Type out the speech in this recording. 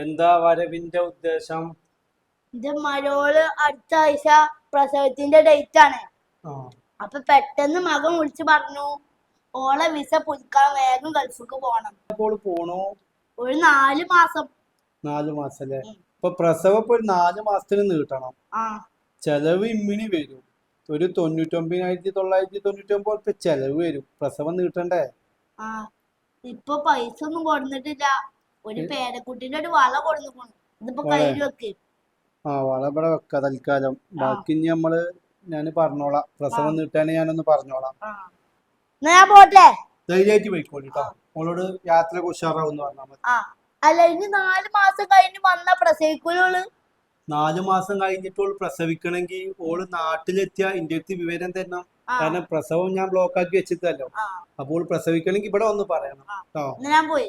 എന്താ വരവിന്റെ ഉദ്ദേശം? എന്റെ മരോള് അടുത്ത ആഴ്ച പ്രസവത്തിന്റെ ഡേറ്റ് ആണ്. അപ്പൊ പെട്ടെന്ന് മകൻ വിളിച്ചു പറഞ്ഞു ഓളെ വിസ പുതുക്കാൻ വേഗം ഗൾഫിക്ക് പോണം. അപ്പോൾ പോണോ? ഒരു 4 മാസം. 4 മാസം അല്ലേ? ഇപ്പൊ പ്രസവം ഇപ്പൊ ഒരു 4 മാസത്തിന് നീട്ടണം. ചെലവ് ഇമ്മിണി വരും. ഒരു 99,999 ചെലവ് വരും. പ്രസവം നീട്ടണ്ടേ? ഇപ്പൊ പൈസ ഒന്നും കൊടുത്തിട്ടില്ല. ഒരു പേരക്കുട്ടിന്റെ ഒരു വള കൊടുന്നു. ഇതിപ്പോ കയ്യിൽ വെക്ക്. വള ഇവിടെ വെക്ക തൽക്കാലം. ബാക്കി ഇനി ഞാൻ പറഞ്ഞോളാം. പ്രസവം നീട്ടാൻ ഞാനൊന്ന് പറഞ്ഞോളാം. ഞാൻ പോട്ടെ. ധൈര്യമായിട്ട് പോയിക്കോളി കേട്ടോ. മോളോട് യാത്ര ഉഷാറാവും പറഞ്ഞാൽ മതി. അല്ല ഇനി 4 മാസം കഴിഞ്ഞ് വന്നാ പ്രസവിക്കൂലോള്? 4 മാസം കഴിഞ്ഞിട്ട് പ്രസവിക്കണമെങ്കിൽ ഓള് നാട്ടിലെത്തിയ ഇന്റെ അടുത്ത് വിവരം തരണം. കാരണം പ്രസവം ഞാൻ ബ്ലോക്ക് ആക്കി വെച്ചിട്ടല്ലോ. അപ്പോൾ പ്രസവിക്കണമെങ്കിൽ ഇവിടെ ഒന്ന് പറയണം കേട്ടോ. ഞാൻ പോയി.